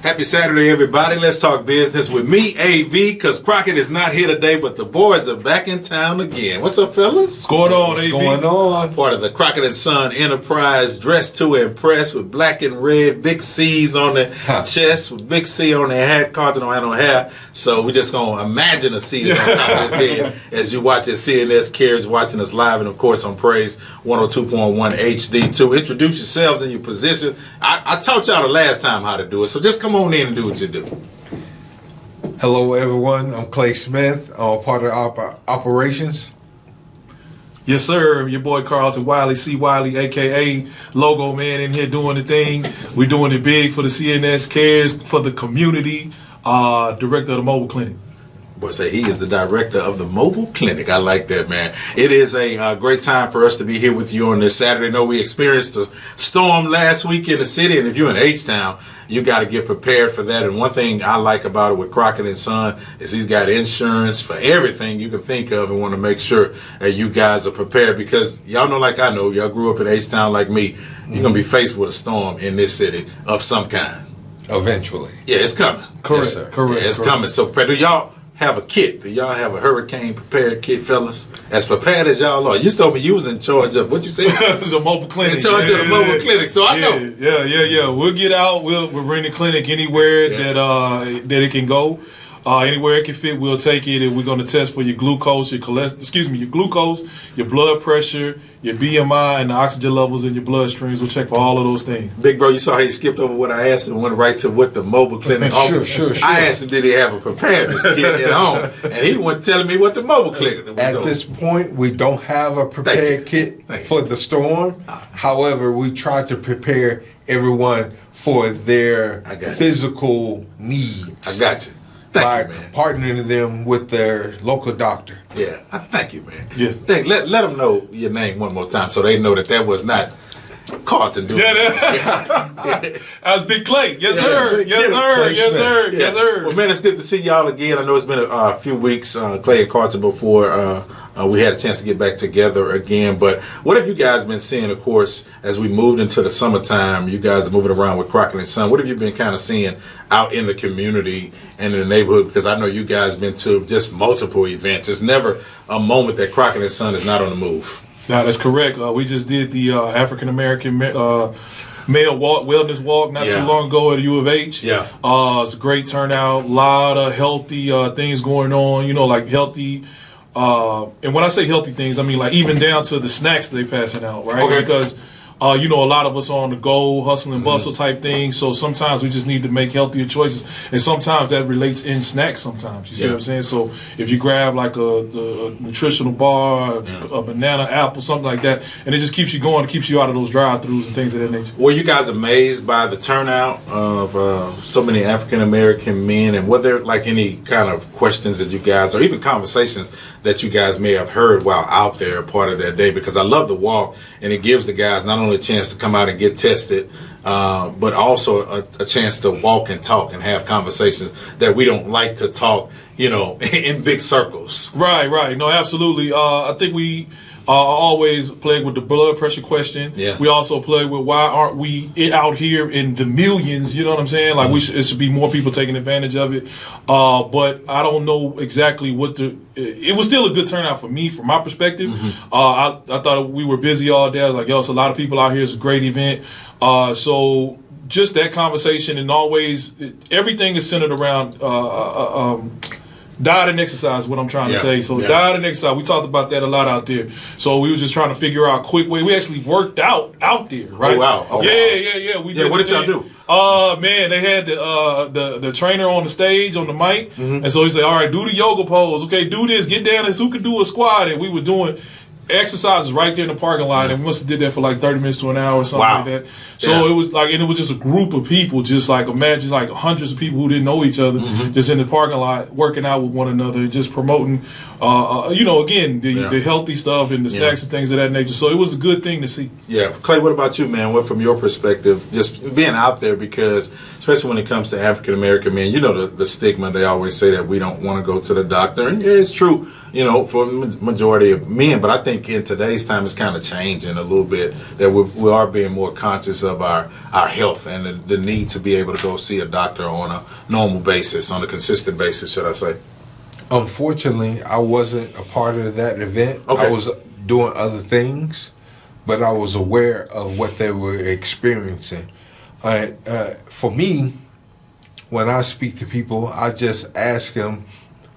Happy Saturday, everybody. Let's talk business with me, AV, because Crockett is not here today, but the boys are back in town again. What's up, fellas? What's going on, What's AV? going on? Part of the Crockett and Son Enterprise, dressed to impress with black and red, big C's on their chest, with big C on their hat. Carlton don't have no hair, so we're just going to imagine a C on top of his head as you watch it. CNS Cares watching us live, and of course on Praise 102.1 HD2. Introduce yourselves in your position. I taught y'all the last time how to do it, so just come on in and do what you do. Hello, everyone. I'm Clay Smith. I'm part of operations. Yes, sir. Your boy Carlton Wiley, C. Wiley, a.k.a. Logo Man, in here doing the thing. We're doing it big for the CNS Cares, for the community, director of the mobile clinic. Boy, say he is the director of the mobile clinic. I like that, man. It is a great time for us to be here with you on this Saturday. I know we experienced a storm last week in the city, and if you're in H-Town, you got to get prepared for that. And one thing I like about it with Crockett and Son is he's got insurance for everything you can think of, and want to make sure that you guys are prepared, because y'all know, like I know, y'all grew up in H-Town like me. You're going to be faced with a storm in this city of some kind. Eventually. Yeah, it's coming. Correct. Yes, sir. Correct. Yeah, it's coming. So do y'all have a kit? Do y'all have a hurricane prepared kit, fellas? As prepared as y'all are. You told me you was in charge of, what you said? The mobile clinic. In charge of the mobile clinic, so I know. Yeah. We'll get out. We'll bring the clinic anywhere that it can go. Anywhere it can fit, we'll take it, and we're going to test for your glucose, your glucose, your blood pressure, your BMI, and the oxygen levels in your bloodstreams. We'll check for all of those things. Big bro, you saw how he skipped over what I asked and went right to what the mobile clinic offered. Sure. I asked him, did he have a preparedness kit at home? And he wasn't telling me what the mobile clinic was At doing. this point, we don't have a prepared kit for the storm. However, we try to prepare everyone for their physical needs. I got you. By Thank you, man. partnering them with their local doctor. Yeah, thank you, man. Yes. Let them know your name one more time so they know that was not Carlton doing it. That was Big Clay. Yes, Yeah, sir. Yes, sir. Clay Yes, Smith. sir. Yes, sir. Well, man, it's good to see y'all again. I know it's been a few weeks, Clay and Carlton, before we had a chance to get back together again. But what have you guys been seeing, of course, as we moved into the summertime? You guys are moving around with Crockett and Son. What have you been kind of seeing out in the community and in the neighborhood? Because I know you guys been to just multiple events. It's never a moment that Crockett and Son is not on the move. No, that's correct. We just did the African American male wellness walk not too long ago at U of H. Yeah. It's a great turnout. A lot of healthy things going on. You know, like healthy. And when I say healthy things, I mean like even down to the snacks they passing out, right? Okay. Because a lot of us are on the go, hustle and bustle type thing. So sometimes we just need to make healthier choices, and sometimes that relates in snacks. Sometimes you see what I'm saying. So if you grab like a nutritional bar, a banana, apple, something like that, and it just keeps you going, it keeps you out of those drive-throughs and things of that nature. Were you guys amazed by the turnout of so many African American men, and were there like any kind of questions that you guys, or even conversations that you guys may have heard while out there part of that day? Because I love the walk, and it gives the guys not only a chance to come out and get tested, but also a chance to walk and talk and have conversations that we don't like to talk, in big circles. Right. No, absolutely. I think we always plagued with the blood pressure question. Yeah. We also plagued with why aren't we out here in the millions? You know what I'm saying? Like it should be more people taking advantage of it. But I don't know exactly it was still a good turnout for me, from my perspective. I thought we were busy all day. I was like, it's a lot of people out here. It's a great event. So just that conversation, and always everything is centered around diet and exercise is what I'm trying to say. So diet and exercise, we talked about that a lot out there. So we were just trying to figure out a quick way. We actually worked out there, right? Oh, wow. Yeah. We did. What did y'all do? Man, they had the trainer on the stage on the mic, and so he said, all right, do the yoga pose. Okay, do this, get down, and who could do a squat? And we were doing exercises right there in the parking lot, and we must have did that for like 30 minutes to an hour or something like that. So it was like, and it was just a group of people, just like imagine like hundreds of people who didn't know each other, just in the parking lot working out with one another, just promoting, again the healthy stuff and the snacks and things of that nature. So it was a good thing to see. Yeah, Clay, what about you, man? What from your perspective, just being out there, because especially when it comes to African American men, the stigma, they always say that we don't want to go to the doctor, and it's true. you know, for majority of men. But I think in today's time, it's kind of changing a little bit, that we are being more conscious of our health and the need to be able to go see a doctor on a normal basis, on a consistent basis, should I say. Unfortunately, I wasn't a part of that event. Okay. I was doing other things, but I was aware of what they were experiencing. For me, when I speak to people, I just ask them,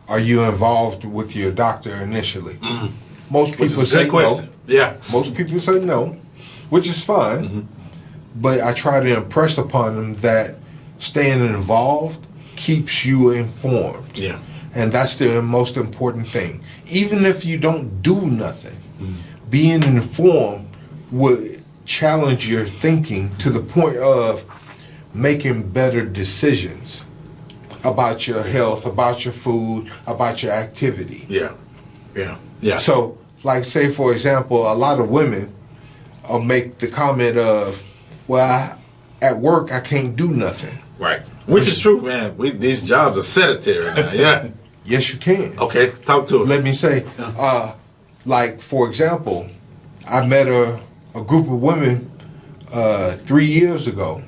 are you involved with your doctor initially? Mm-hmm. Most people say no. Yeah. Most people say no, which is fine. Mm-hmm. But I try to impress upon them that staying involved keeps you informed. Yeah. And that's the most important thing. Even if you don't do nothing, being informed would challenge your thinking to the point of making better decisions about your health, about your food, about your activity. Yeah, yeah, yeah. So, like, say, for example, a lot of women make the comment of, well, at work, I can't do nothing. Right. Which is true, man. These jobs are sedentary now, yeah. Yes, you can. Okay, talk to us. Let me say, like, for example, I met a group of women 3 years ago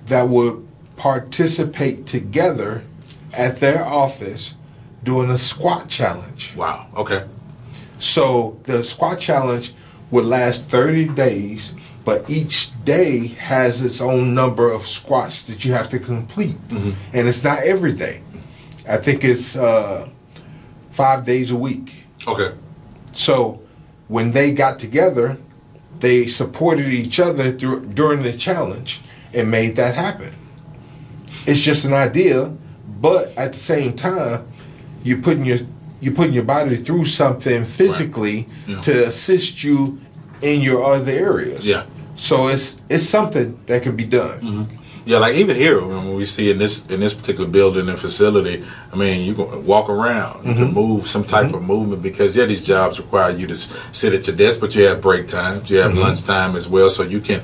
that would participate together at their office doing a squat challenge. Wow, okay. So the squat challenge would last 30 days, but each day has its own number of squats that you have to complete. Mm-hmm. And it's not every day. I think it's 5 days a week. Okay. So when they got together, they supported each other during the challenge and made that happen. It's just an idea, but at the same time, you're putting your body through something physically, right, yeah, to assist you in your other areas. Yeah. So it's something that can be done. Mm-hmm. Yeah, like even here, when we see in this particular building and facility, I mean, you can walk around, you can move some type of movement, because these jobs require you to sit at your desk, but you have break times, you have lunch time as well, so you can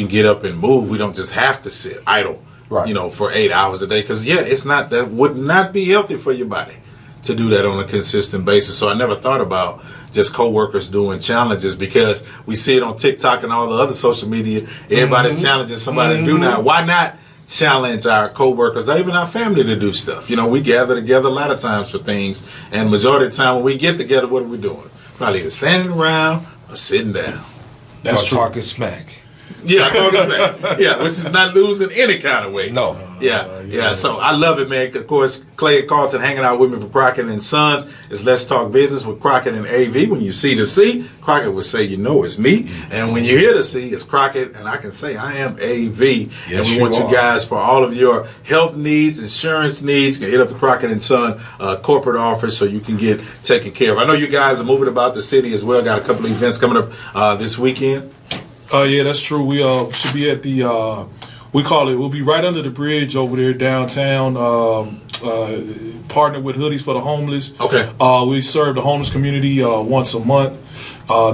get up and move. We don't just have to sit idle, right, you know, for 8 hours a day, because that would not be healthy for your body to do that on a consistent basis. So I never thought about just coworkers doing challenges, because we see it on TikTok and all the other social media. Everybody's challenging somebody to do now. Why not challenge our coworkers, or even our family, to do stuff? You know, we gather together a lot of times for things, and majority of the time when we get together, what are we doing? Probably either standing around or sitting down. That's talking smack. Yeah, talking smack. Yeah, which is not losing any kind of weight. No. Yeah. So I love it, man. Of course, Clay and Carlton hanging out with me for Crockett and Sons. It's Let's Talk Business with Crockett and AV. When you see the C, Crockett would say, you know, it's me. And when you hear the C, it's Crockett, and I can say I am AV. Yes, and we want you guys, for all of your health needs, insurance needs, you can hit up the Crockett and Son corporate office so you can get taken care of. I know you guys are moving about the city as well. Got a couple of events coming up this weekend. Yeah, that's true. We should be at the we'll be right under the bridge over there downtown, partnered with Hoodies for the Homeless. Okay. We serve the homeless community once a month.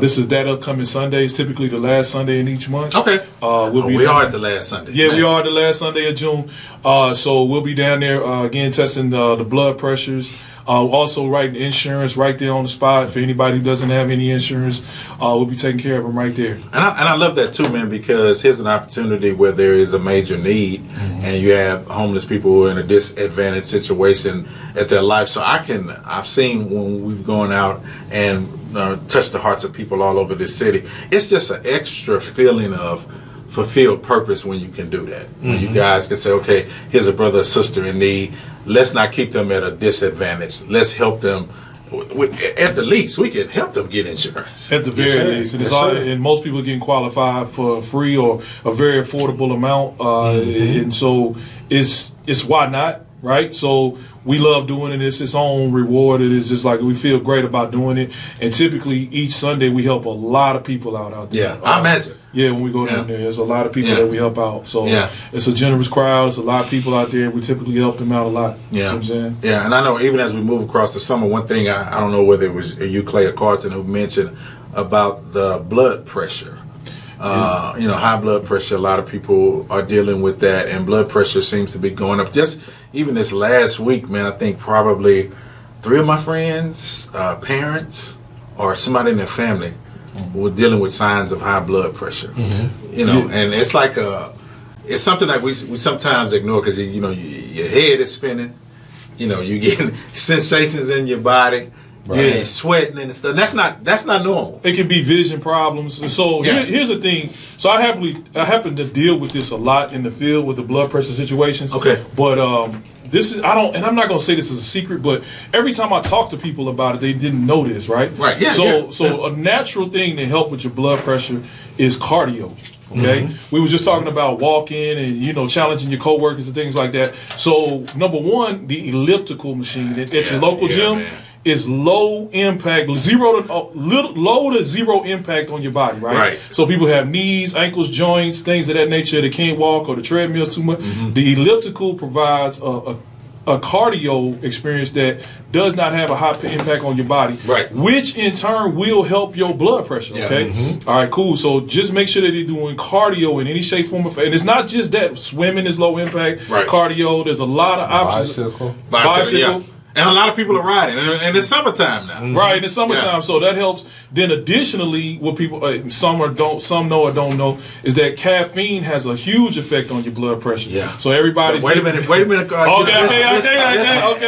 This is that upcoming Sunday. It's typically the last Sunday in each month. Okay. We are at the last Sunday. Yeah, we are the last Sunday of June. So we'll be down there again testing the blood pressures. Also writing insurance right there on the spot for anybody who doesn't have any insurance. We'll be taking care of them right there. And I love that too, man, because here's an opportunity where there is a major need, and you have homeless people who are in a disadvantaged situation at their life. So I've seen when we've gone out and touched the hearts of people all over this city, it's just an extra feeling of fulfilled purpose when you can do that. When you guys can say, okay, here's a brother or sister in need. Let's not keep them at a disadvantage. Let's help them. At the least, we can help them get insurance. At the very least, and and most people are getting qualified for free or a very affordable amount, and so it's why not, right? So we love doing it. It's its own reward. It is just like we feel great about doing it. And typically each Sunday we help a lot of people out there. Yeah, I imagine. Yeah, when we go down there, there's a lot of people that we help out. So it's a generous crowd. It's a lot of people out there. We typically help them out a lot. Yeah, you know what I'm saying? Yeah, and I know even as we move across the summer, one thing I don't know whether it was you, Clay, or Carlton, who mentioned about the blood pressure. You know, high blood pressure, a lot of people are dealing with that, and blood pressure seems to be going up. Just even this last week, man, I think probably 3 of my friends, parents, or somebody in their family were dealing with signs of high blood pressure. You know, and it's like it's something that we sometimes ignore because your head is spinning. You know, you get sensations in your body. You're sweating and stuff. That's not normal. It can be vision problems. And so here's the thing. So I happen to deal with this a lot in the field with the blood pressure situations. Okay. But I'm not gonna say this is a secret, but every time I talk to people about it, they didn't know this, right? Right. Yeah. So a natural thing to help with your blood pressure is cardio. Okay, we were just talking about walking and challenging your coworkers and things like that. So number one, the elliptical machine at your local gym is low impact, low to zero impact on your body, right? Right. So people have knees, ankles, joints, things of that nature. They can't walk or the treadmill's too much. The elliptical provides a cardio experience that does not have a high impact on your body, right? Which in turn will help your blood pressure. Okay, all right, cool. So just make sure that you're doing cardio in any shape, form, or fashion. And it's not just that swimming is low impact. Cardio. There's a lot of options. Bicycle. And a lot of people are riding, and it's summertime now. Right, in the summertime, so that helps. Then additionally, what people some know or don't know is that caffeine has a huge effect on your blood pressure. Yeah. So everybody. Wait a minute. Okay.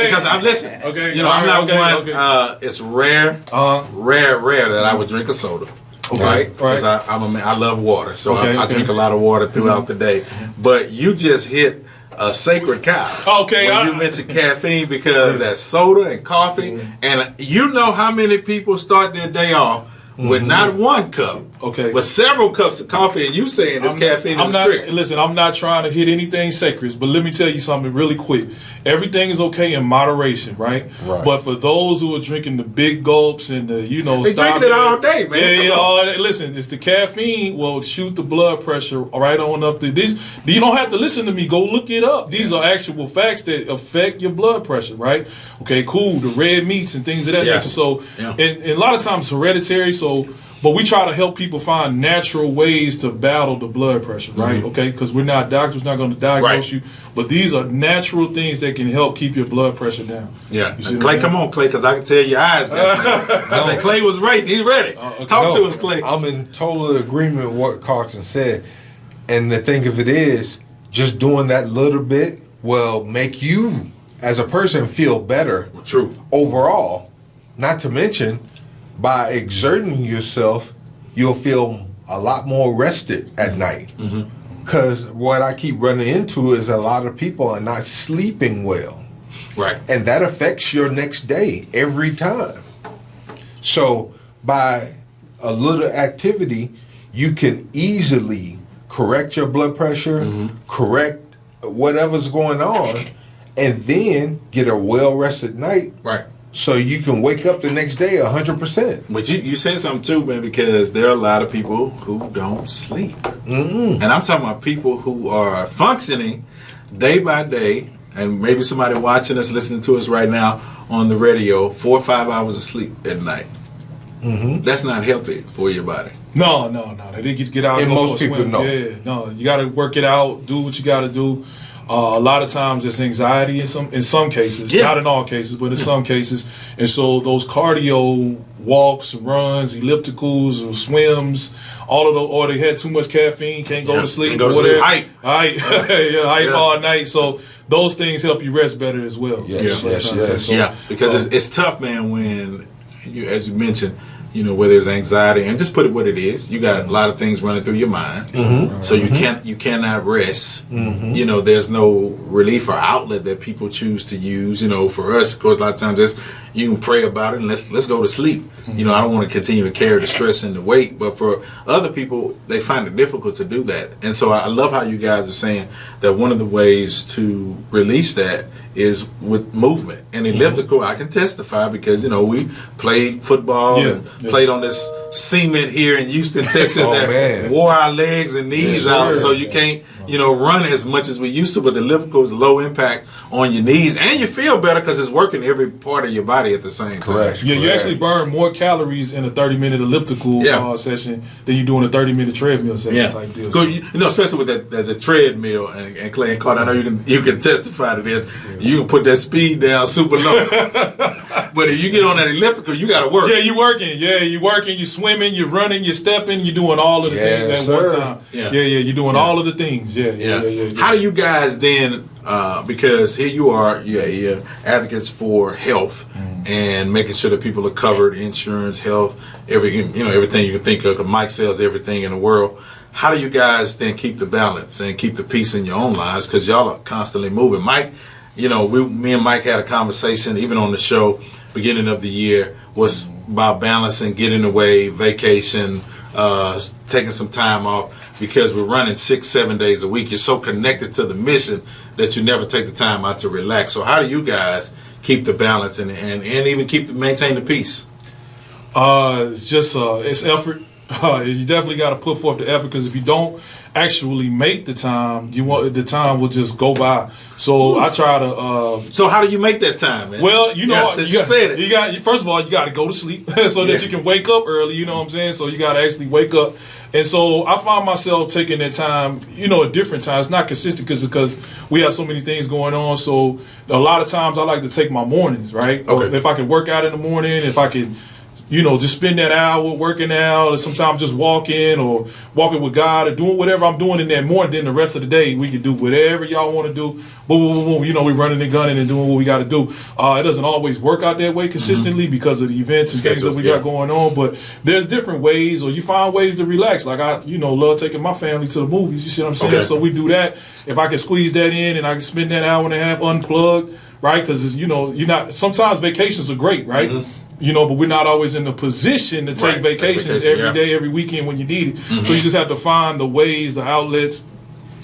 Because I'm listening. Okay. I'm not one. It's rare that I would drink a soda. Okay. Right. Because I love water, so I drink a lot of water throughout the day. But you just hit a sacred cow. Okay. When you mentioned caffeine, because that's soda and coffee, and you know how many people start their day off with not one cup, but several cups of coffee, and you saying this caffeine is a trick. Listen, I'm not trying to hit anything sacred, but let me tell you something really quick. Everything is okay in moderation, right? But for those who are drinking the big gulps and the, they drinking it all day, man. Listen, it's the caffeine will shoot the blood pressure right on up to this. You don't have to listen to me. Go look it up. These are actual facts that affect your blood pressure, right? Okay, cool. The red meats and things of that nature. So, and a lot of times hereditary. But we try to help people find natural ways to battle the blood pressure, right? Okay, because we're not doctors, not going to diagnose you, but these are natural things that can help keep your blood pressure down. Yeah, Clay, come on, Clay, because I can tell your eyes got I said Clay was right. He's ready. Talk to us, Clay. I'm in total agreement with what Carson said, and the thing of it is, just doing that little bit will make you, as a person, feel better. True. Overall, not to mention, by exerting yourself, you'll feel a lot more rested at night. Because what I keep running into is a lot of people are not sleeping well. Right. And that affects your next day every time. So by a little activity, you can easily correct your blood pressure, correct whatever's going on, and then get a well-rested night. Right. So you can wake up the next day 100%. But you said something too, man, because there are a lot of people who don't sleep. And I'm talking about people who are functioning day by day, and maybe somebody watching us, listening to us right now on the radio, 4 or 5 hours of sleep at night. That's not healthy for your body. No. They didn't get out and go most for a people swim. know. Yeah, no. You got to work it out, do what you got to do. A lot of times it's anxiety in some cases, not in all cases, but in some cases. And so those cardio walks, runs, ellipticals, or swims, all of those, or they had too much caffeine, can't go to sleep, or whatever. Hype all night. So those things help you rest better as well. Yes. So, because it's tough, man, when you, as you mentioned, where there's anxiety, and just put it what it is. You got a lot of things running through your mind, so you cannot rest. There's no relief or outlet that people choose to use. For us, of course, a lot of times you can pray about it and let's go to sleep. I don't want to continue to carry the stress and the weight, but for other people, they find it difficult to do that. And so I love how you guys are saying that one of the ways to release that is with movement and elliptical. I can testify because we played football and played on this cement here in Houston, Texas that wore our legs and knees out. So you can't run as much as we used to. But the elliptical is low impact on your knees, and you feel better because it's working every part of your body at the same time. Yeah, you actually burn more calories in a 30-minute elliptical session than you do in a 30-minute treadmill session type deal. Especially with the treadmill and Clay and Carter. I know you can testify to this. You can put that speed down super low. But if you get on that elliptical, you got to work. Yeah, you working. Yeah, you working. You swimming. You running. You stepping. You doing all of the things at one time. Yeah, you're doing all of the things. Yeah. How do you guys then? Because here you are, you're advocates for health and making sure that people are covered, insurance, health, everything you can think of. 'Cause Mike sells everything in the world. How do you guys then keep the balance and keep the peace in your own lives? Because y'all are constantly moving. Mike, me and Mike had a conversation even on the show beginning of the year was about balancing, getting away, vacation, taking some time off, because we're running 6-7 days a week. You're so connected to the mission that you never take the time out to relax. So how do you guys keep the balance and even maintain the peace? It's just it's effort. You definitely got to put forth the effort, because if you don't actually make the time, the time will just go by. So I try to. So how do you make that time, man? Well, since you said it, first of all, you got to go to sleep so that you can wake up early. You know what I'm saying? So you got to actually wake up. And so I find myself taking that time, at different times. Not consistent because we have so many things going on. So a lot of times I like to take my mornings, right? Okay. If I can work out in the morning, if I can, just spend that hour working out, or sometimes just walking with God, or doing whatever I'm doing in that morning. Then the rest of the day, we can do whatever y'all want to do. Boom, boom, boom. We're running and gunning and doing what we got to do. It doesn't always work out that way consistently because of the events and things that we got going on. But there's different ways, or you find ways to relax. Like I, love taking my family to the movies. You see what I'm saying? Okay. So we do that. If I can squeeze that in and I can spend that hour and a half unplugged, right? Because you're not. Sometimes vacations are great, right? Mm-hmm. But we're not always in the position to take vacations every day, every weekend when you need it. Mm-hmm. So you just have to find the ways, the outlets.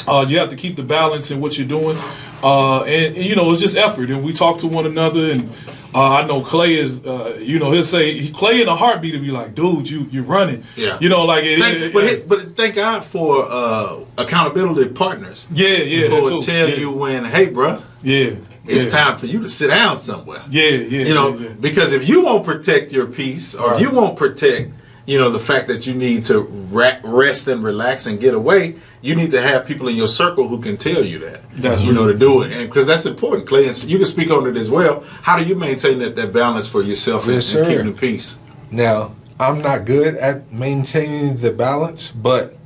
You have to keep the balance in what you're doing. And it's just effort. And we talk to one another. And I know Clay is, he'll say, Clay in a heartbeat will be like, dude, you're running. Yeah. But thank God for accountability partners. Yeah, who will too. tell you when, hey, bro. Yeah. It's time for you to sit down somewhere. Yeah. Because if you won't protect your peace, or if you won't protect, the fact that you need to rest and relax and get away, you need to have people in your circle who can tell you that. That's to do it, and because that's important, Clay. And you can speak on it as well. How do you maintain that balance for yourself and keeping the peace? Now, I'm not good at maintaining the balance, but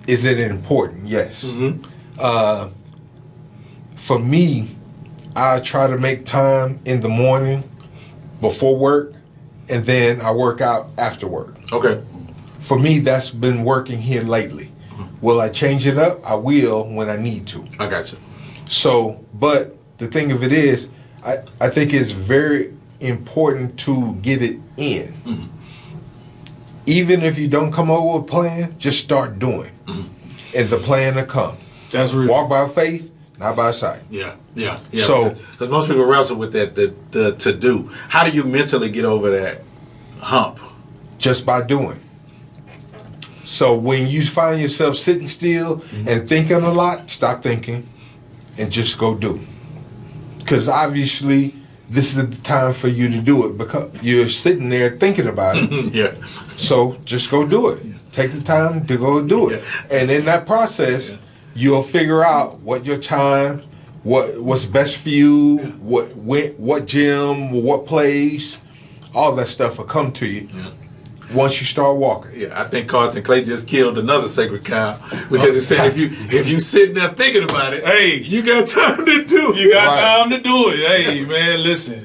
is it important? Yes. Mm-hmm. For me, I try to make time in the morning before work, and then I work out after work. Okay. For me, that's been working here lately. Will I change it up? I will when I need to. I got you. So, but the thing of it is, I think it's very important to get it in. Mm-hmm. Even if you don't come up with a plan, just start doing. Mm-hmm. And the plan will come. That's real. Walk by faith, not by sight. Yeah. So, because most people wrestle with that, the to do. How do you mentally get over that hump? just by doing. So when you find yourself sitting still and thinking a lot, stop thinking and just go do. Because obviously this is the time for you to do it because you're sitting there thinking about it. Yeah. So just go do it. Take the time to go do it. Yeah. And in that process, you'll figure out what your time, what's best for you, what gym, what place, all that stuff will come to you. Yeah. Once you start walking. Yeah, I think Carlton Clay just killed another sacred cow because he said if you sitting there thinking about it, hey, you got time to do it. You got time to do it. Hey, man, listen.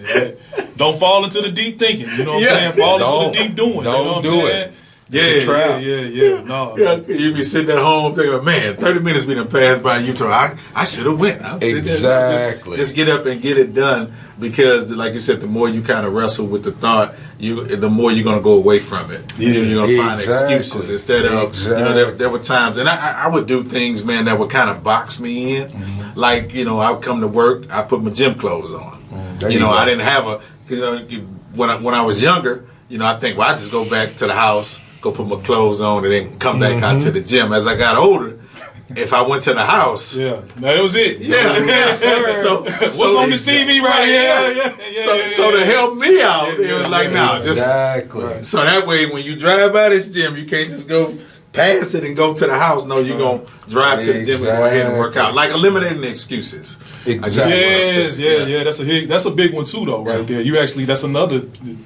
Don't fall into the deep thinking. You know what I'm saying? Fall into the deep doing. Don't do it. Yeah. No. Yeah, you be sitting at home thinking, man, 30 minutes we done passed by you. I should have went. Exactly. Just get up and get it done because, like you said, the more you kind of wrestle with the thought, the more you're going to go away from it. Yeah. You're going to find excuses instead of, there were times, and I would do things, man, that would kind of box me in. Mm-hmm. Like, I would come to work, I put my gym clothes on. Mm-hmm. I didn't have when I was younger, I think, well, I just go back to the house, go put my clothes on, and then come back out to the gym. As I got older, if I went to the house, that was it. So what's on this TV right here? So to help me out, it was like, exactly. So that way, when you drive by this gym, you can't just go pass it and go to the house. No, you're going to drive to the gym and go ahead and work out. Like eliminating the excuses. Exactly. Yes, that's a big one too, though, right there. That's another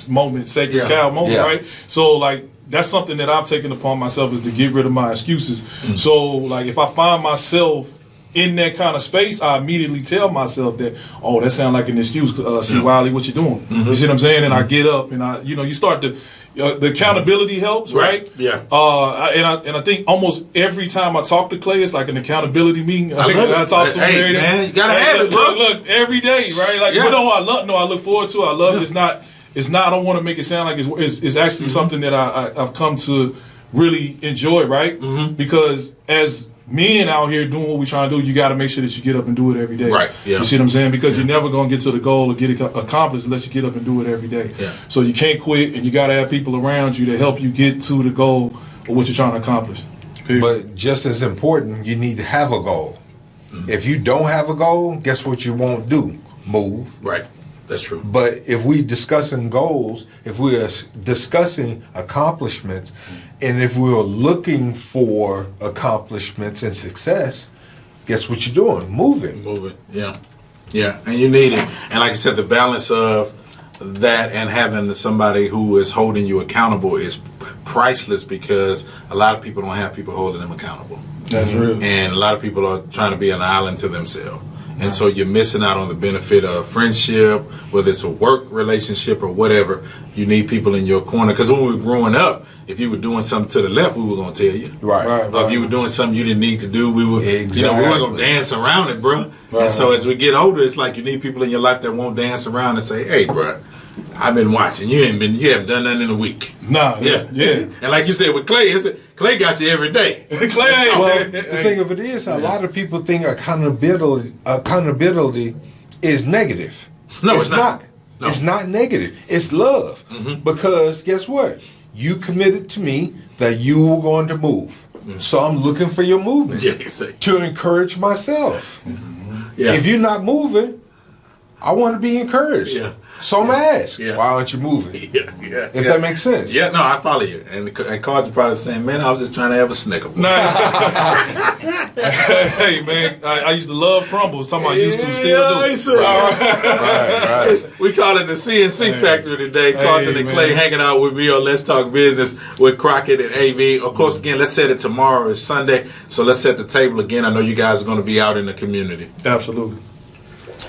moment, sacred cow moment, right? So, like, that's something that I've taken upon myself is to get rid of my excuses. So, like, if I find myself in that kind of space, I immediately tell myself that, oh, that sounds like an excuse. See, Wiley, what you doing? You see what I'm saying? And I get up and you start to. The accountability helps, right? Yeah. And I think almost every time I talk to Clay, it's like an accountability meeting. I talk to him every day. Man, you gotta have it, bro. Look, every day, right? Like, I look forward to it. I love it. It's not. I don't want to make it sound like it's actually something that I've come to really enjoy, right? Because as men out here doing what we're trying to do, you got to make sure that you get up and do it every day. Right. Yeah. You see what I'm saying? Because you're never going to get to the goal or get it accomplished unless you get up and do it every day. Yeah. So you can't quit, and you got to have people around you to help you get to the goal of what you're trying to accomplish. Period. But just as important, you need to have a goal. If you don't have a goal, guess what you won't do? Move. Right. That's true. But if we discussing goals, if we are discussing accomplishments, and if we're looking for accomplishments and success, guess what you're doing? Moving. Yeah. And you need it. And like I said, the balance of that and having somebody who is holding you accountable is priceless, because a lot of people don't have people holding them accountable. That's real. And a lot of people are trying to be an island to themselves. And so you're missing out on the benefit of friendship, whether it's a work relationship or whatever. You need people in your corner. Because when we were growing up, if you were doing something to the left, we were going to tell you. Right. Or if you were doing something you didn't need to do, we were, Exactly. we weren't going to dance around it, bro. Right. And so as we get older, it's like you need people in your life that won't dance around and say, hey, bro, I've been watching. You haven't done nothing in a week. Yeah. And like you said with Clay, Clay got you every day. Clay. Well, the thing of it is, a lot of people think accountability is negative. No, it's not. No. It's not negative. It's love. Because guess what? You committed to me that you were going to move. So I'm looking for your movement to encourage myself. If you're not moving, I want to be encouraged. So I'm going to ask, why aren't you moving? If that makes sense. Yeah, no, I follow you. And Carter's probably saying, man, I was just trying to have a Snicker. Hey, man, I used to love crumbles. Talking about used to, still do. Right. We call it the CNC Factory today. Carter and Clay hanging out with me on Let's Talk Business with Crockett and AV. Of course, again, let's set it tomorrow. It's Sunday, so let's set the table again. I know you guys are going to be out in the community. Absolutely.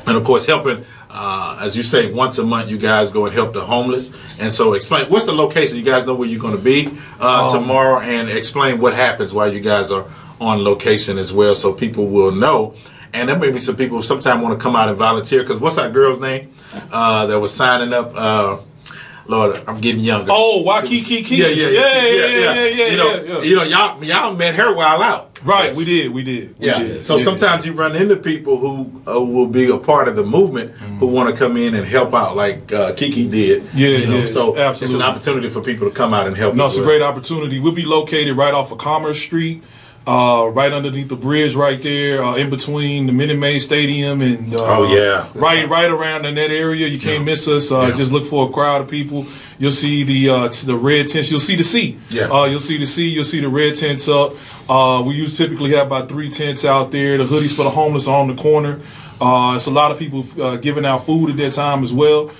And, of course, helping, as you say, once a month you guys go and help the homeless. And so explain, what's the location? You guys know where you're going to be tomorrow, and explain what happens while you guys are on location as well, so people will know. And there may be some people who sometimes want to come out and volunteer, because what's our girl's name that was signing up? Lord, I'm getting younger. Oh, Waikiki. Yeah. You know, y'all met her while out. Right, we did. So sometimes you run into people who will be a part of the movement who want to come in and help out, like Kiki did. So absolutely. It's an opportunity for people to come out and help. No, it's a great opportunity. We'll be located right off of Commerce Street, right underneath the bridge right there, in between the Minute Maid Stadium and right around in that area. You can't miss us. Just look for a crowd of people. You'll see the red tents. You'll see the sea. You'll see the sea. You'll see the red tents up. We typically have about 3 tents out there. The hoodies for the homeless are on the corner. It's a lot of people giving out food at that time as well.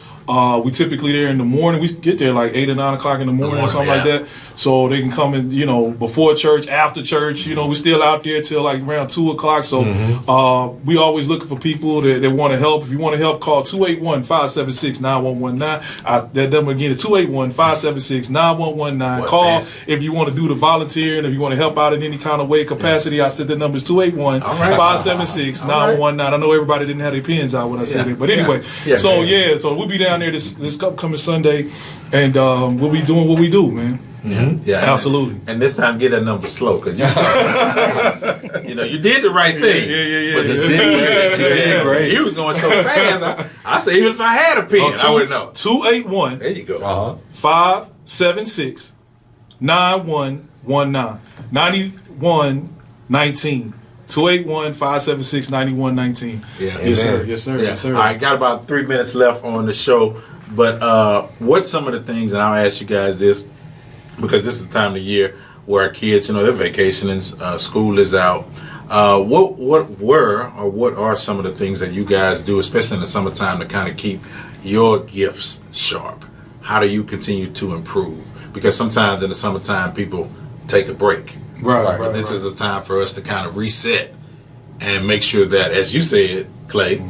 We typically there in the morning. We get there like 8 or 9 o'clock in the morning or something like that. So they can come in, before church, after church. We're still out there till like around 2 o'clock. So we always looking for people that want to help. If you want to help, call 281-576-9119. That number again is 281-576-9119. Call if you want to do the volunteering, if you want to help out in any kind of way, capacity. I said the number is 281-576-9119. I know everybody didn't have their pens out when I said it. But anyway, so we'll be down there this upcoming Sunday, and we'll be doing what we do, man. Absolutely. And this time, get that number slow, because you did the right thing. But the city, you did great. You was going so fast. I say even if I had a pen, I would know. 281. There you go. 576-9119. 9119. 281-576-9119. Yes, sir. All right, got about 3 minutes left on the show. But what's some of the things, and I'll ask you guys this, because this is the time of the year where our kids, they're vacationing, school is out. What are some of the things that you guys do, especially in the summertime, to kind of keep your gifts sharp? How do you continue to improve? Because sometimes in the summertime, people take a break. Right. This is a time for us to kind of reset and make sure that, as you said, Clay,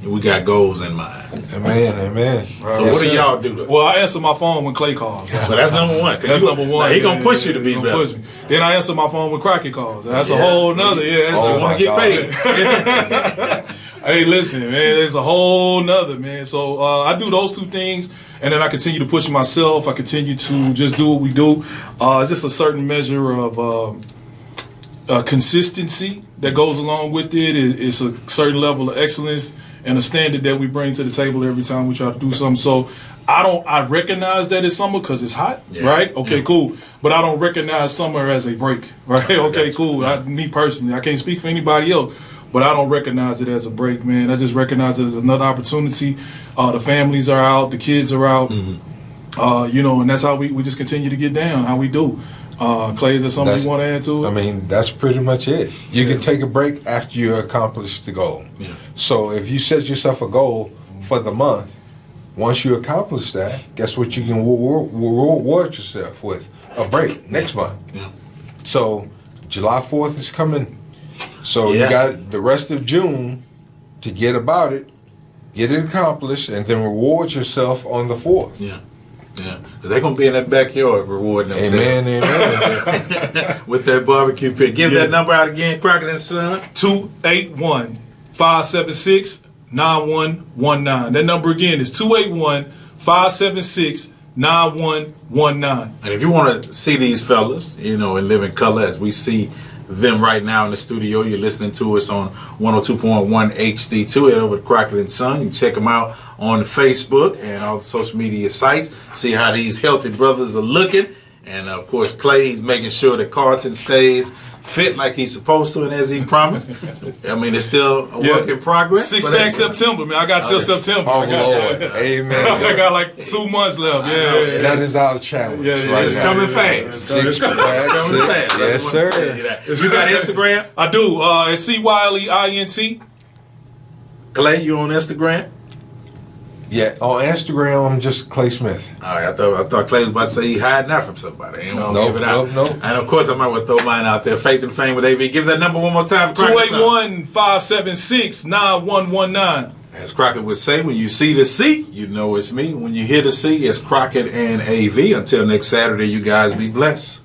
we got goals in mind. Amen. So what do y'all do? Well, I answer my phone when Clay calls. So that's number one. That's number one. He gonna push you to be better. Then I answer my phone when Crockett calls. That's a whole nother. You want to get paid. Hey, listen, man. There's a whole nother, man. So I do those two things, and then I continue to push myself. I continue to just do what we do. It's just a certain measure of consistency that goes along with it. It's a certain level of excellence and a standard that we bring to the table every time we try to do something. So I recognize that it's summer because it's hot, right? Okay, cool. But I don't recognize summer as a break, right? Okay, cool. Me personally, I can't speak for anybody else, but I don't recognize it as a break, man. I just recognize it as another opportunity. The families are out, the kids are out, and that's how we just continue to get down, how we do. Clay, is there something you want to add to it? I mean, that's pretty much it. You can take a break after you accomplish the goal. Yeah. So if you set yourself a goal for the month, once you accomplish that, guess what you can reward yourself with? A break next month. Yeah. So July 4th is coming. So you got the rest of June to get about it, get it accomplished, and then reward yourself on the 4th. Yeah. They're going to be in that backyard rewarding themselves. Amen. With that barbecue pit. Give that number out again, Crockett and Son. 281-576-9119. That number again is 281-576-9119. And if you want to see these fellas, in living color as we see them right now in the studio, you're listening to us on 102.1 HD2. Head over to Crockett and Son. You can check them out on Facebook and all the social media sites. See how these healthy brothers are looking. And of course, Clay's making sure that Carlton stays fit like he's supposed to and as he promised. I mean, it's still a work in progress. Six-pack September, man. I got till September. Oh, Lord. Amen. I got like 2 months left. Yeah. That is our challenge. It's coming fast. Six-pack. Yes, sir. You got Instagram? I do. It's CYLEINT. Clay, you on Instagram? Yeah, on Instagram, I'm just Clay Smith. All right, I thought Clay was about to say he hiding out from somebody. He ain't want to give it out. No. And of course, I might want to throw mine out there. Faith and Fame with AV. Give that number one more time. 281-576-9119. As Crockett would say, when you see the C, you know it's me. When you hear the C, it's Crockett and AV. Until next Saturday, you guys be blessed.